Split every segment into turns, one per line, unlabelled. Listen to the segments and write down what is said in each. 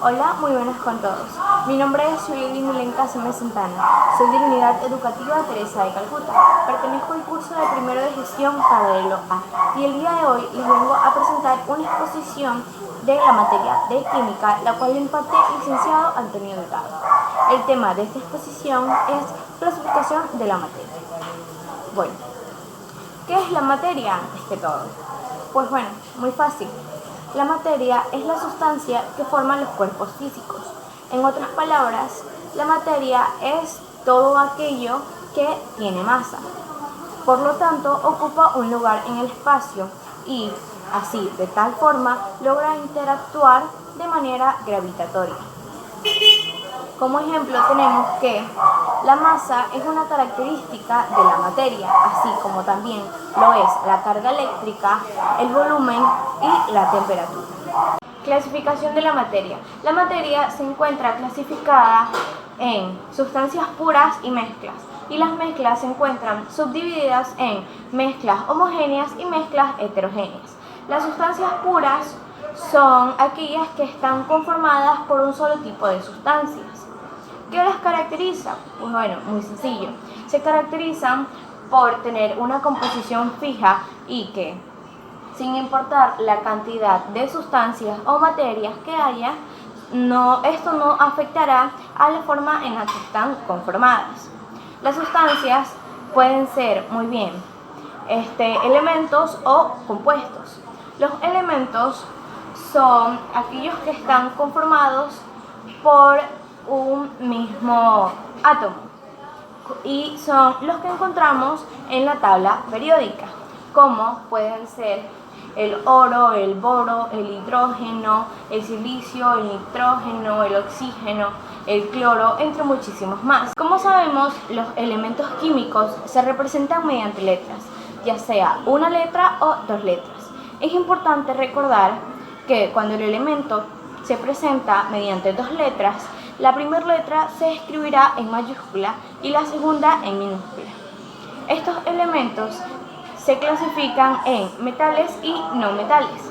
Hola, muy buenas con todos. Mi nombre es Yulili Milenka Seme Santana. Soy de la Unidad Educativa Teresa de Calcuta. Pertenezco al curso de Primero de Gestión Paralelo A. Y el día de hoy les vengo a presentar una exposición de la materia de Química, la cual imparte el licenciado Antonio Delgado. El tema de esta exposición es clasificación de la materia. Bueno, ¿qué es la materia antes que todo? Pues bueno, muy fácil. La materia es la sustancia que forman los cuerpos físicos. En otras palabras, la materia es todo aquello que tiene masa. Por lo tanto, ocupa un lugar en el espacio y, así, de tal forma, logra interactuar de manera gravitatoria. Como ejemplo tenemos que la masa es una característica de la materia, así como también lo es la carga eléctrica, el volumen y la temperatura. Clasificación de la materia. La materia se encuentra clasificada en sustancias puras y mezclas. Y las mezclas se encuentran subdivididas en mezclas homogéneas y mezclas heterogéneas. Las sustancias puras son aquellas que están conformadas por un solo tipo de sustancias. ¿Qué las caracteriza? Pues bueno, muy sencillo. Se caracterizan por tener una composición fija y que, sin importar la cantidad de sustancias o materias que haya, esto no afectará a la forma en la que están conformadas. Las sustancias pueden ser muy bien elementos o compuestos. Los elementos son aquellos que están conformados por un mismo átomo y son los que encontramos en la tabla periódica, como pueden ser el oro, el boro, el hidrógeno, el silicio, el nitrógeno, el oxígeno, el cloro, entre muchísimos más. Como sabemos, los elementos químicos se representan mediante letras, ya sea una letra o dos letras. Es importante recordar que cuando el elemento se presenta mediante dos letras, la primera letra se escribirá en mayúscula y la segunda en minúscula. Estos elementos se clasifican en metales y no metales.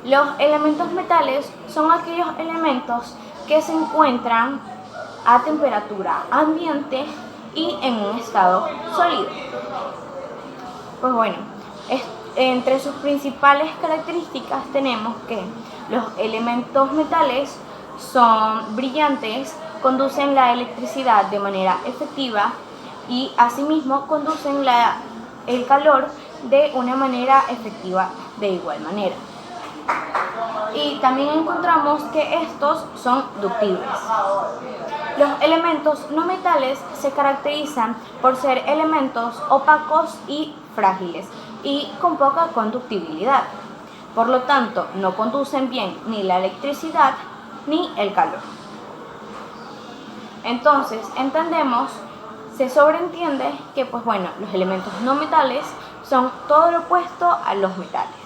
Los elementos metales son aquellos elementos que se encuentran a temperatura ambiente y en un estado sólido. Pues bueno, entre sus principales características tenemos que los elementos metales son brillantes, conducen la electricidad de manera efectiva y asimismo conducen el calor de una manera efectiva de igual manera. Y también encontramos que estos son ductibles. Los elementos no metales se caracterizan por ser elementos opacos y frágiles y con poca conductibilidad. Por lo tanto, no conducen bien ni la electricidad ni el calor. Entonces, se sobreentiende que los elementos no metales son todo lo opuesto a los metales.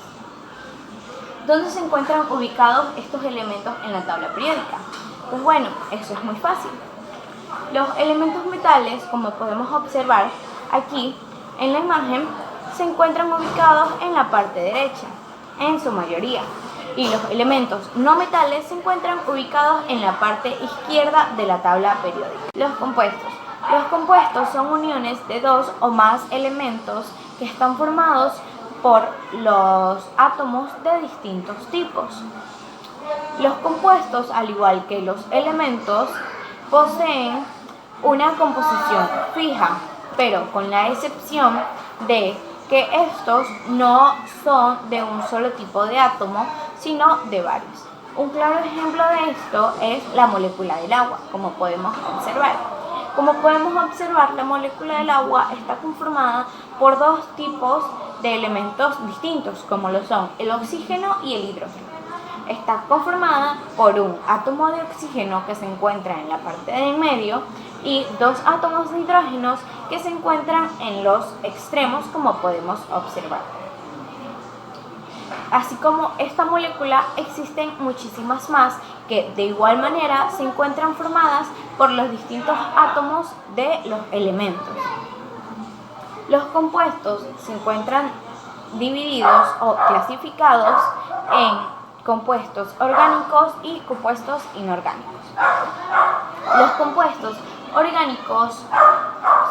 ¿Dónde se encuentran ubicados estos elementos en la tabla periódica? Pues bueno, eso es muy fácil. Los elementos metales, como podemos observar aquí en la imagen, se encuentran ubicados en la parte derecha, en su mayoría. Y los elementos no metales se encuentran ubicados en la parte izquierda de la tabla periódica. Los compuestos. Los compuestos son uniones de dos o más elementos que están formados por los átomos de distintos tipos. Los compuestos, al igual que los elementos, poseen una composición fija, pero con la excepción de que estos no son de un solo tipo de átomo, sino de varios. Un claro ejemplo de esto es la molécula del agua, como podemos observar. Como podemos observar, la molécula del agua está conformada por dos tipos de elementos distintos, como lo son el oxígeno y el hidrógeno. Está conformada por un átomo de oxígeno que se encuentra en la parte de en medio y dos átomos de hidrógeno que se encuentran en los extremos, como podemos observar. Así como esta molécula, existen muchísimas más que de igual manera se encuentran formadas por los distintos átomos de los elementos. Los compuestos se encuentran divididos o clasificados compuestos orgánicos y compuestos inorgánicos. Los compuestos orgánicos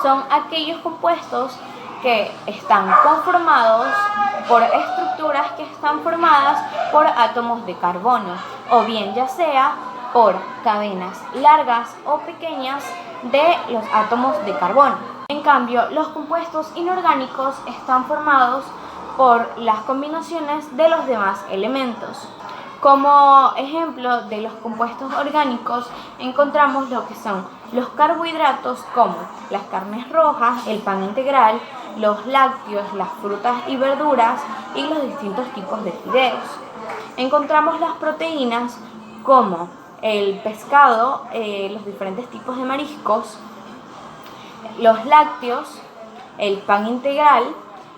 son aquellos compuestos que están conformados por estructuras que están formadas por átomos de carbono, o bien ya sea por cadenas largas o pequeñas de los átomos de carbono. En cambio, los compuestos inorgánicos están formados por las combinaciones de los demás elementos. Como ejemplo de los compuestos orgánicos encontramos lo que son los carbohidratos como las carnes rojas, el pan integral, los lácteos, las frutas y verduras y los distintos tipos de fideos. Encontramos las proteínas como el pescado, los diferentes tipos de mariscos, los lácteos, el pan integral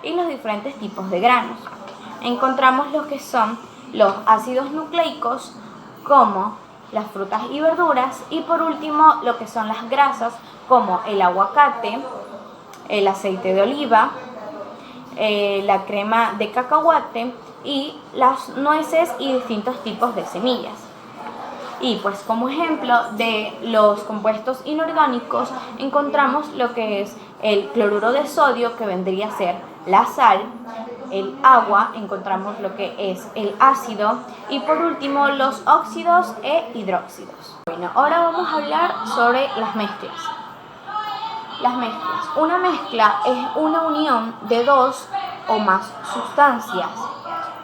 y los diferentes tipos de granos. Encontramos lo que son los ácidos nucleicos como las frutas y verduras y por último lo que son las grasas como el aguacate, el aceite de oliva, la crema de cacahuate y las nueces y distintos tipos de semillas. Y pues como ejemplo de los compuestos inorgánicos encontramos lo que es el cloruro de sodio, que vendría a ser la sal, el agua, encontramos lo que es el ácido y por último los óxidos e hidróxidos. Bueno, ahora vamos a hablar sobre las mezclas. Las mezclas. Una mezcla es una unión de dos o más sustancias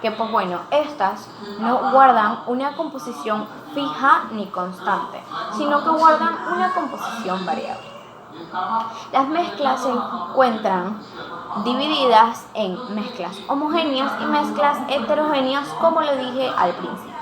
que pues bueno, estas no guardan una composición fija ni constante, sino que guardan una composición variable. Las mezclas se encuentran divididas en mezclas homogéneas y mezclas heterogéneas, como lo dije al principio.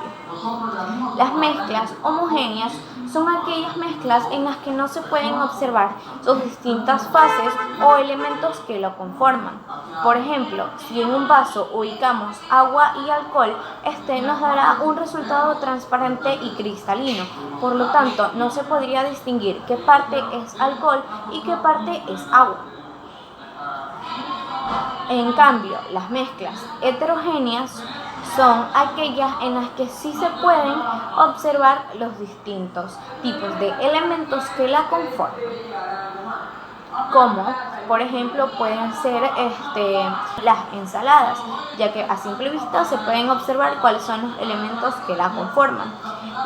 Las mezclas homogéneas son aquellas mezclas en las que no se pueden observar sus distintas fases o elementos que lo conforman. Por ejemplo, si en un vaso ubicamos agua y alcohol, este nos dará un resultado transparente y cristalino. Por lo tanto, no se podría distinguir qué parte es alcohol y qué parte es agua. En cambio, las mezclas heterogéneas son aquellas en las que sí se pueden observar los distintos tipos de elementos que la conforman, como por ejemplo pueden ser las ensaladas, ya que a simple vista se pueden observar cuáles son los elementos que la conforman,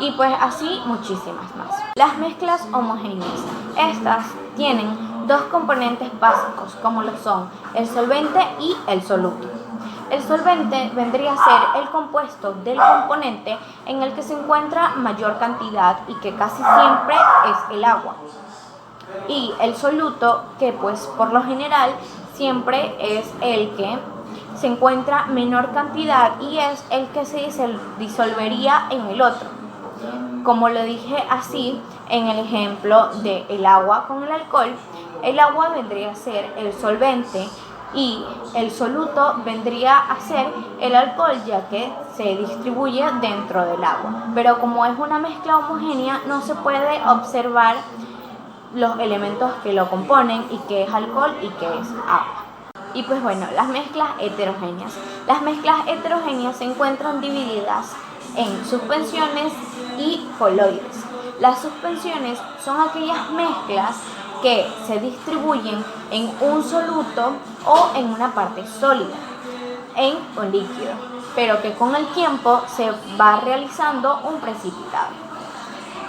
y pues así muchísimas más. Las mezclas homogéneas, estas tienen dos componentes básicos, como lo son el solvente y el soluto. El solvente vendría a ser el compuesto del componente en el que se encuentra mayor cantidad y que casi siempre es el agua. Y el soluto, que pues por lo general siempre es el que se encuentra menor cantidad y es el que se disolvería en el otro. Como lo dije así en el ejemplo del agua con el alcohol, el agua vendría a ser el solvente y el soluto vendría a ser el alcohol, ya que se distribuye dentro del agua. Pero como es una mezcla homogénea, no se puede observar los elementos que lo componen y qué es alcohol y qué es agua. Y pues bueno, las mezclas heterogéneas. Las mezclas heterogéneas se encuentran divididas en suspensiones y coloides. Las suspensiones son aquellas mezclas que se distribuyen en un soluto o en una parte sólida, en un líquido, pero que con el tiempo se va realizando un precipitado.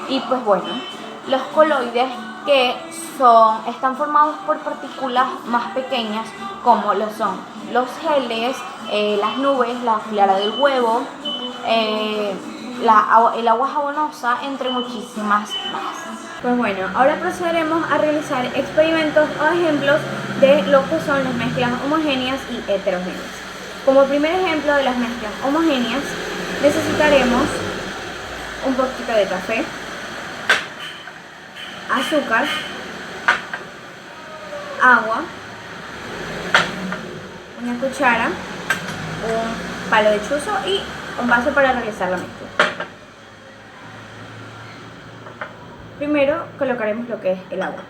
Y pues bueno, los coloides están formados por partículas más pequeñas, como lo son los geles, las nubes, la clara del huevo, el agua jabonosa, entre muchísimas más. Pues bueno, ahora procederemos a realizar experimentos o ejemplos de lo que son las mezclas homogéneas y heterogéneas. Como primer ejemplo de las mezclas homogéneas, necesitaremos un poquito de café, azúcar, agua, una cuchara, un palo de chuzo y un vaso para realizar la mezcla. Primero colocaremos lo que es el agua.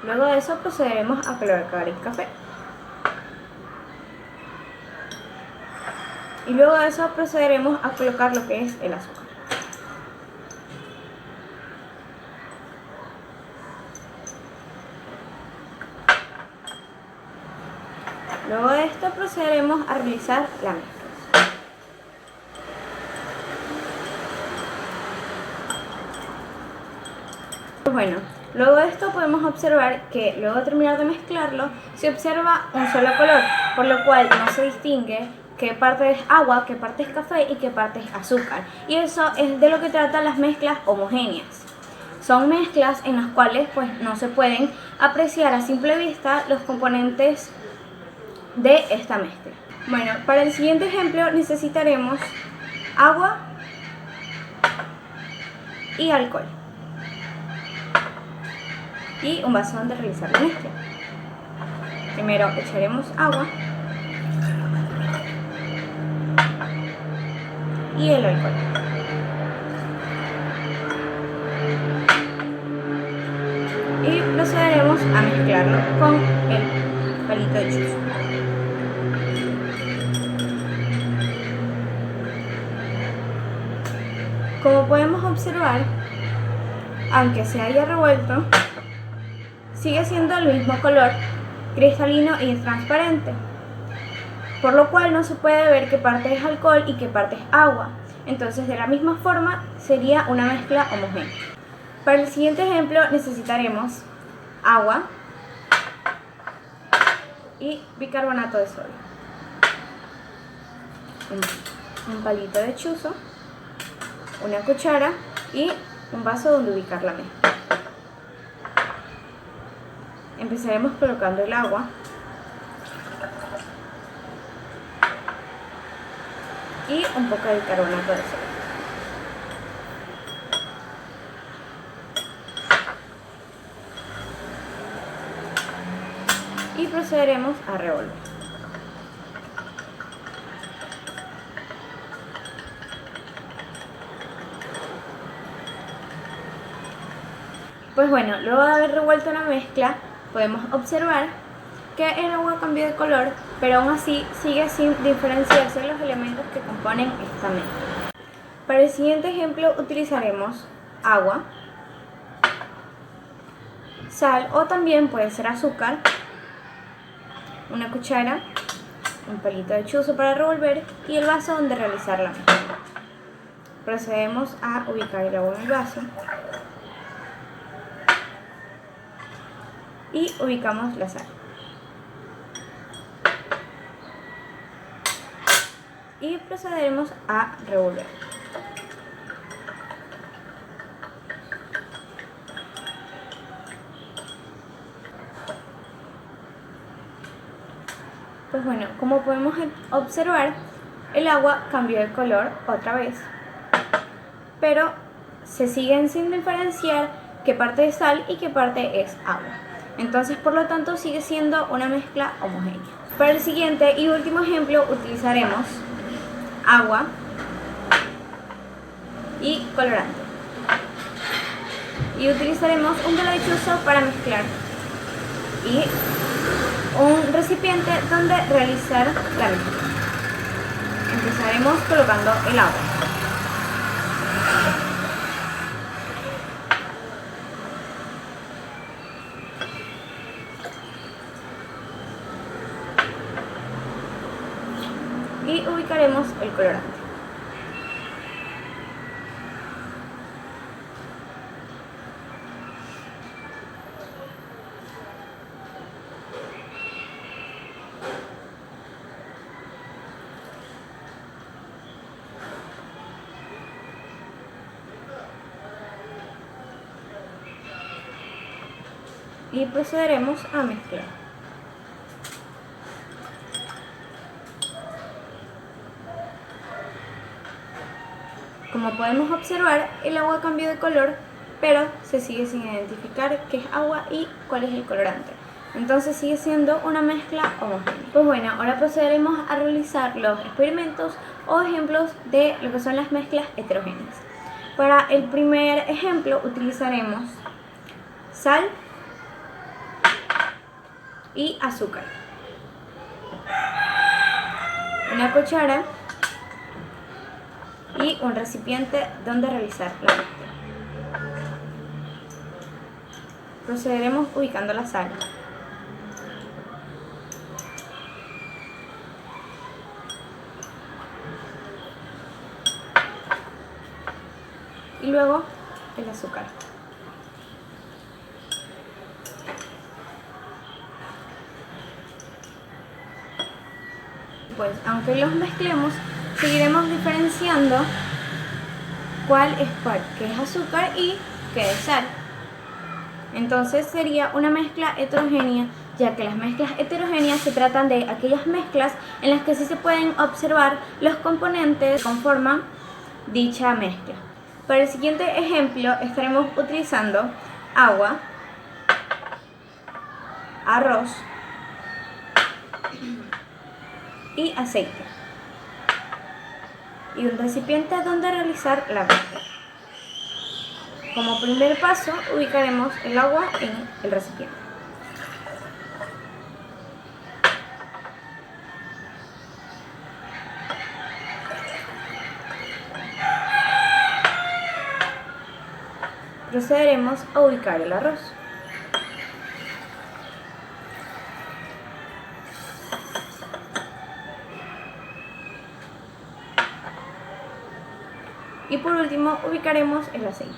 Luego de eso procederemos a colocar el café. Y luego de eso procederemos a colocar lo que es el azúcar. Luego de esto procederemos a realizar la mezcla. Bueno, luego de esto podemos observar que luego de terminar de mezclarlo se observa un solo color, por lo cual no se distingue qué parte es agua, qué parte es café y qué parte es azúcar. Y eso es de lo que tratan las mezclas homogéneas. Son mezclas en las cuales pues no se pueden apreciar a simple vista los componentes de esta mezcla. Bueno, para el siguiente ejemplo necesitaremos agua y alcohol y un vaso donde realizar la mezcla. Primero echaremos agua y el alcohol. Y procederemos a mezclarlo con el palito de chuzo. Como podemos observar, aunque se haya revuelto, sigue siendo el mismo color, cristalino y transparente, por lo cual no se puede ver qué parte es alcohol y qué parte es agua. Entonces, de la misma forma, sería una mezcla homogénea. Para el siguiente ejemplo necesitaremos agua y bicarbonato de sodio, un palito de chuzo, una cuchara y un vaso donde ubicar la mezcla. Empezaremos colocando el agua y un poco de bicarbonato de sodio. Y procederemos a revolver. Pues bueno, luego de haber revuelto la mezcla, podemos observar que el agua cambió de color, pero aún así sigue sin diferenciarse los elementos que componen esta mezcla. Para el siguiente ejemplo utilizaremos agua, sal o también puede ser azúcar, una cuchara, un palito de chuzo para revolver y el vaso donde realizar la mezcla. Procedemos a ubicar el agua en el vaso y ubicamos la sal. Y procederemos a revolver. Pues bueno, como podemos observar, el agua cambió de color otra vez, pero se siguen sin diferenciar qué parte es sal y qué parte es agua. Entonces, por lo tanto, sigue siendo una mezcla homogénea. Para el siguiente y último ejemplo utilizaremos agua y colorante. Y utilizaremos un bola de chuzo para mezclar y un recipiente donde realizar la mezcla. Empezaremos colocando el agua. Y ubicaremos el colorante. Y procederemos a mezclar. Como podemos observar, el agua cambió de color, pero se sigue sin identificar qué es agua y cuál es el colorante. Entonces sigue siendo una mezcla homogénea. Pues bueno, ahora procederemos a realizar los experimentos o ejemplos de lo que son las mezclas heterogéneas. Para el primer ejemplo utilizaremos sal y azúcar, una cuchara y un recipiente donde realizar la mezcla. Procederemos ubicando la sal. Y luego el azúcar. Pues aunque los mezclemos, seguiremos diferenciando cuál es cuál, qué es azúcar y qué es sal. Entonces sería una mezcla heterogénea, ya que las mezclas heterogéneas se tratan de aquellas mezclas en las que sí se pueden observar los componentes que conforman dicha mezcla. Para el siguiente ejemplo estaremos utilizando agua, arroz y aceite, y un recipiente donde realizar la mezcla. Como primer paso ubicaremos el agua en el recipiente. Procederemos a ubicar el arroz. Y por último ubicaremos el aceite.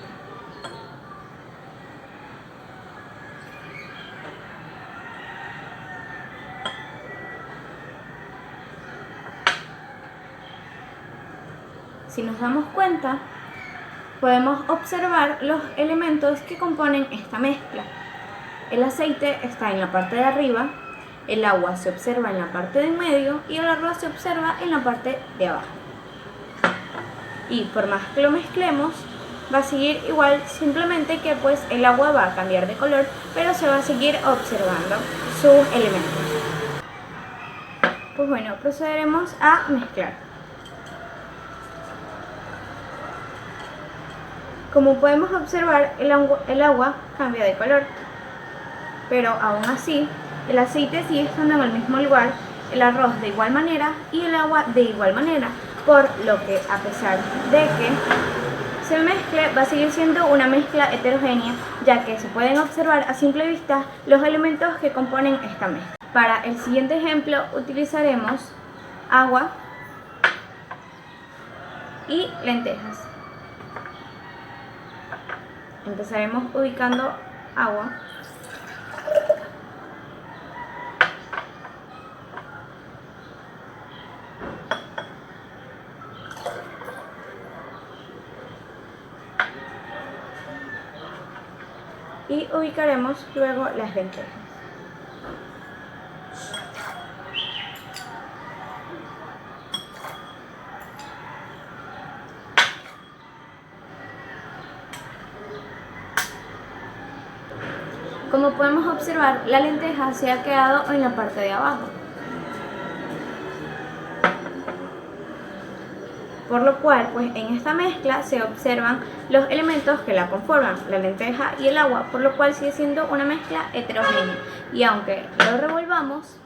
Si nos damos cuenta, podemos observar los elementos que componen esta mezcla. El aceite está en la parte de arriba, el agua se observa en la parte de en medio y el arroz se observa en la parte de abajo. Y por más que lo mezclemos, va a seguir igual, simplemente que pues el agua va a cambiar de color, pero se va a seguir observando sus elementos. Pues bueno, procederemos a mezclar. Como podemos observar, el agua cambia de color, pero aún así el aceite sigue estando en el mismo lugar, el arroz de igual manera y el agua de igual manera, por lo que a pesar de que se mezcle, va a seguir siendo una mezcla heterogénea, ya que se pueden observar a simple vista los elementos que componen esta mezcla. Para el siguiente ejemplo utilizaremos agua y lentejas. Empezaremos ubicando agua. Y ubicaremos luego las lentejas. Como podemos observar, la lenteja se ha quedado en la parte de abajo, por lo cual pues en esta mezcla se observan los elementos que la conforman, la lenteja y el agua, por lo cual sigue siendo una mezcla heterogénea, y aunque lo revolvamos,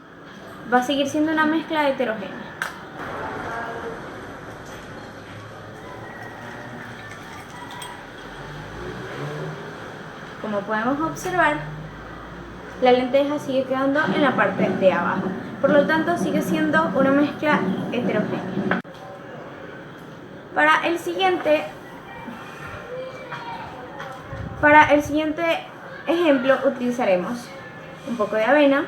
va a seguir siendo una mezcla heterogénea. Como podemos observar, la lenteja sigue quedando en la parte de abajo, por lo tanto sigue siendo una mezcla heterogénea. Para el siguiente ejemplo utilizaremos un poco de avena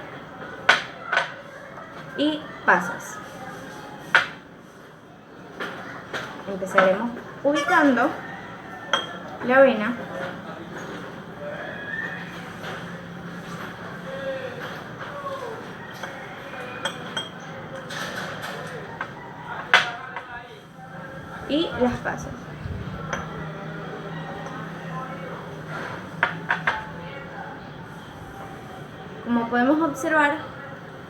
y pasas. Empezaremos ubicando la avena y las pasas. Como podemos observar,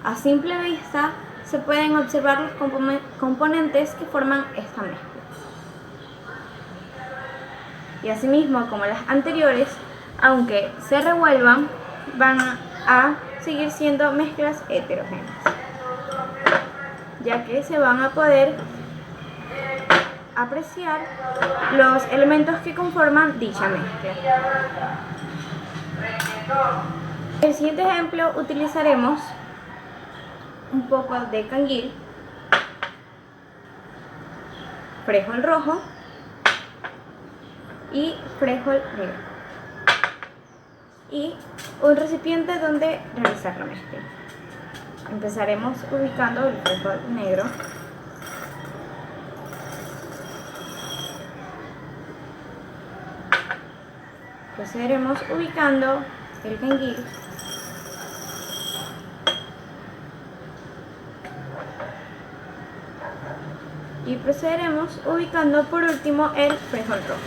a simple vista se pueden observar los componentes que forman esta mezcla. Y asimismo, como las anteriores, aunque se revuelvan, van a seguir siendo mezclas heterogéneas, ya que se van a poder apreciar los elementos que conforman dicha mezcla. En el siguiente ejemplo utilizaremos un poco de canguil, frijol rojo y frijol negro, y un recipiente donde realizar la mezcla. Empezaremos ubicando el frijol negro, procederemos ubicando el canguil, y procederemos ubicando por último el frijol rojo.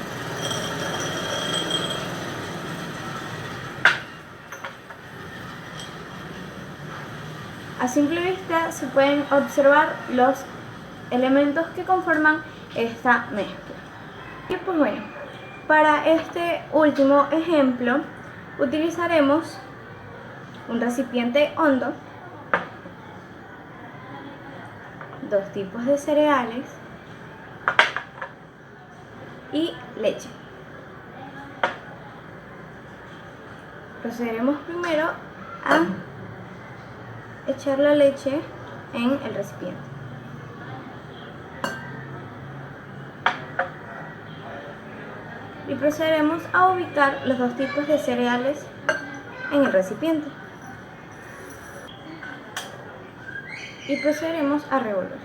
A simple vista se pueden observar los elementos que conforman esta mezcla. Y pues bueno, para este último ejemplo utilizaremos un recipiente hondo, 2 tipos de cereales y leche. Procederemos primero a echar la leche en el recipiente. Y procederemos a ubicar los 2 tipos de cereales en el recipiente. Y procederemos a revolver.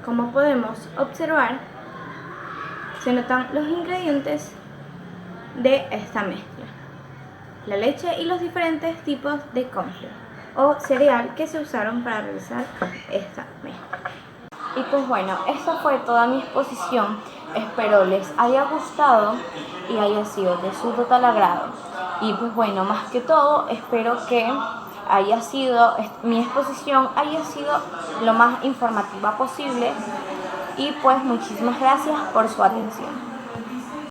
Como podemos observar, se notan los ingredientes de esta mezcla: la leche y los diferentes tipos de cornflakes o cereal que se usaron para realizar esta mezcla. Y pues bueno, esta fue toda mi exposición. Espero les haya gustado y haya sido de su total agrado. Y pues bueno, más que todo, espero que mi exposición haya sido lo más informativa posible. Y pues muchísimas gracias por su atención.